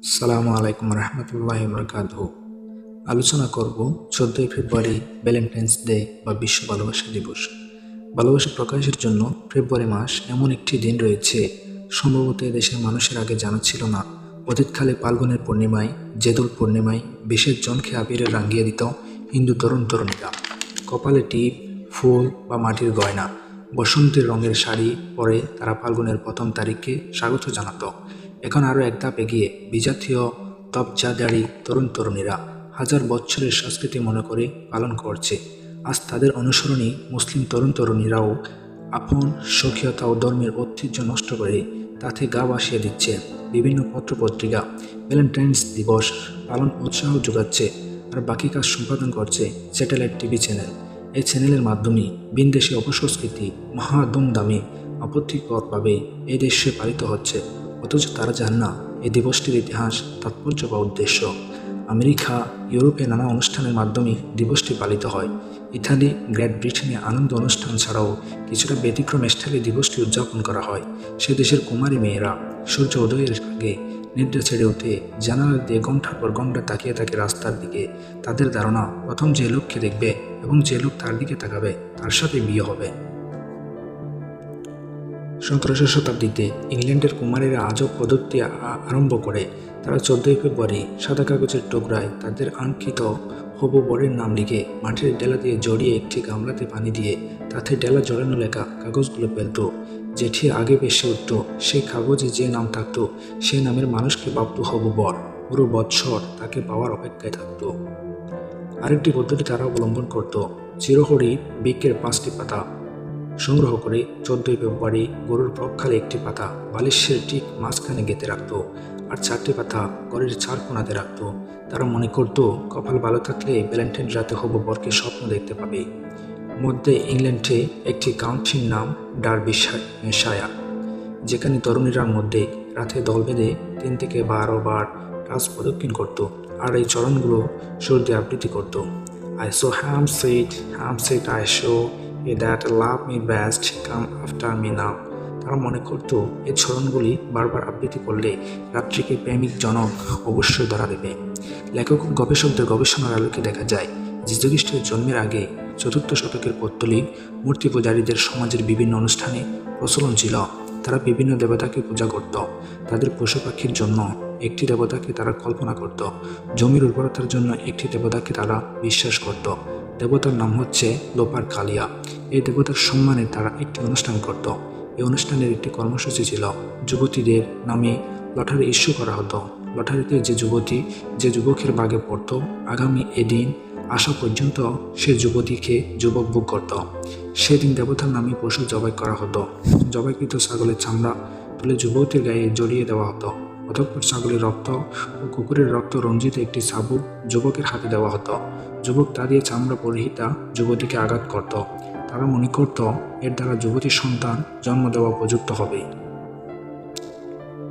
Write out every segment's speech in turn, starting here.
আসসালামু আলাইকুম রহমতুল্লাহি বরকাতুহু। আলোচনা করব 14 ফেব্রুয়ারি ভ্যালেন্টাইন্স ডে বা বিশ্ব ভালোবাসা দিবস। ভালোবাসা প্রকাশের জন্য ফেব্রুয়ারি মাস এমন একটি দিন রয়েছে, সম্ভবত দেশের মানুষের আগে জানা ছিল না। অতীতকালে ফাল্গুনের পূর্ণিমায়, জেদুল পূর্ণিমায় বিশেষ জনকে আবিরে রাঙিয়ে দিত হিন্দু তরুণ তরুণীরা। কপালে টিপ, ফুল বা মাটির গয়না, বসন্তের রঙের শাড়ি পরে তারা ফাল্গুনের প্রথম তারিখকে স্বাগত জানাত। এখন আরও এক ধাপ এগিয়ে বিজাতীয় তবজাদারি তরুণ তরুণীরা হাজার বছরের সংস্কৃতি মনে করে পালন করছে। আজ তাদের অনুসরণী মুসলিম তরুণ তরুণীরাও আপন স্বকীয়তা ও ধর্মের ঐতিহ্য নষ্ট করে তাতে গা ভাসিয়ে দিচ্ছে। বিভিন্ন পত্রপত্রিকা ভ্যালেন্টাইন্স দিবস পালন উৎসাহ যোগাচ্ছে, আর বাকি কাজ সম্পাদন করছে স্যাটেলাইট টিভি চ্যানেল। এই চ্যানেলের মাধ্যমে বিনদেশি অপসংস্কৃতি মহা ধুমধামে আপত্তিকরভাবে এই দেশে পালিত হচ্ছে, অথচ তারা জান না এই দিবসটির ইতিহাস, তাৎপর্য বা উদ্দেশ্য। আমেরিকা, ইউরোপে নানা অনুষ্ঠানের মাধ্যমে দিবসটি পালিত হয়। ইতালি, গ্রেট ব্রিটেনে আনন্দ অনুষ্ঠান ছাড়াও কিছুটা ব্যতিক্রম স্টাইলে দিবসটি উদযাপন করা হয়। সে দেশের কুমারী মেয়েরা সূর্য উদয়ের আগে নিদ্রা ছেড়ে উঠে জানালা দিয়ে ঘণ্টার পর ঘণ্টা তাকিয়ে থাকে রাস্তার দিকে। তাদের ধারণা, প্রথম যে লোককে দেখবে এবং যে লোক তার দিকে তাকাবে তার সাথে বিয়ে হবে। 17শো শতাব্দীতে ইংল্যান্ডের কুমারীরা আজব পদ্ধতি আরম্ভ করে। তারা 14 ফেব্রুয়ারি সাদা কাগজের টুকরায় তাদের আঙ্কিত হবু বরের নাম লিখে মাটির ডেলা দিয়ে জড়িয়ে একটি গামলাতে পানি দিয়ে তাতে ডেলা জড়ানো লেখা কাগজগুলো ফেলত। যেটি আগে ভেসে উঠত সেই কাগজে যে নাম থাকত সেই নামের মানুষকে ভাবত হবু বর। পুরো বৎসর তাকে পাওয়ার অপেক্ষায় থাকত। আরেকটি পদ্ধতি তারা অবলম্বন করত। চিরহরি বৃক্ষের 5টি পাতা সংগ্রহ করে 14 ফেব্রুয়ারি গরুর প্রক্ষালে একটি পাতা বালিশের ঠিক মাঝখানে গেঁথে রাখত, আর 4টি পাতা ঘরের 4 কোণাতে রাখত। তারা মনে করত কপাল ভালো থাকলে ভ্যালেন্টাইন রাতে হবু বরকে স্বপ্ন দেখতে পাবে। মধ্যে ইংল্যান্ডে একটি কাউন্টির নাম ডার্বিশায়ার, যেখানে তরুণীরা মধ্যে রাতে দল বেঁধে 3 থেকে 12 বার রাজ প্রদক্ষিণ করত, আর এই চরণগুলো সুর দিয়ে আবৃত্তি করত। I saw him said I show that love me best, come after me now. তারা মনে করত এই চরণগুলি বারবার আবৃত্তি করলে রাত্রিকে প্রেমিক জনক অবশ্যই ধরা দেবে। লেখক ও গবেষকদের গবেষণার আলোকে দেখা যায় যীশু খ্রিস্টের জন্মের আগে 4th শতকের পৌত্তলিক মূর্তি পূজারীদের সমাজের বিভিন্ন অনুষ্ঠানে প্রচলন ছিল। তারা বিভিন্ন দেবতাকে পূজা করত। তাদের পশু পাখির জন্য একটি দেবতাকে তারা কল্পনা করত, জমির উর্বরতার জন্য একটি দেবতাকে তারা বিশ্বাস করত। দেবতার নাম হচ্ছে লোপার কালিয়া। এই দেবতার সম্মানে তারা একটি অনুষ্ঠান করত। এই অনুষ্ঠানের একটি কর্মসূচি ছিল যুবতীদের নামে লটারি ইস্যু করা হতো। লটারিতে যে যুবতী যে যুবকের ভাগে পড়ত, আগামী এদিন আসা পর্যন্ত সে যুবতীকে যুবক ভোগ করত। সেদিন দেবতার নামে পশু জবাই করা হতো। জবাইকৃত ছাগলের চামড়া তুলে যুবতীর গায়ে জড়িয়ে দেওয়া হতো। অতঃপর ছাগলের রক্ত ও কুকুরের রক্ত রঞ্জিত একটি চাবুক যুবকের হাতে দেওয়া হতো। যুবক তা দিয়ে চামড়া পরিহিতা যুবতীকে আঘাত করত। তারা মনে করত এর দ্বারা যুবতীর সন্তান জন্ম দেওয়া উপযুক্ত হবে।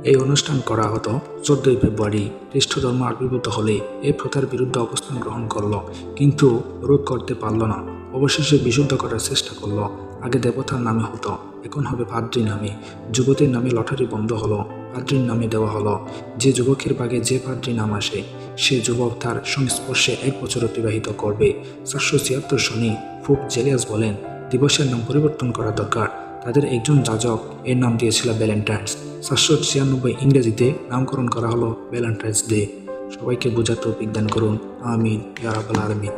এই অনুষ্ঠান করা হতো 14 ফেব্রুয়ারি। খ্রিস্ট ধর্ম আবির্ভূত হলে এই প্রথার বিরুদ্ধে অবস্থান গ্রহণ করল, কিন্তু রোধ করতে পারল না। অবশেষে বিশুদ্ধ করার চেষ্টা করল। আগে দেবতার নামে হতো, এখন হবে পাদ্রী নামে। যুবতীর নামে লটারি বন্ধ হলো, পাদ্রীর নামে দেওয়া হলো। যে যুবকের ভাগে যে পাদ্রী নাম আসে সে যুবক তার সংস্পর্শে 1 বছর অতিবাহিত করবে। 476 সনে পোপ জেলিয়াস বলেন দিবসের নাম পরিবর্তন করা দরকার। তাদের একজন যাজক এর নাম দিয়েছিল ভ্যালেন্টাইন্স। 496 ইংরেজিতে নামকরণ করা হলো ভ্যালেন্টাইন্স ডে। সবাইকে বোঝার তৌফিক দান করুন, আমিন ইয়া রাব্বাল আলামিন।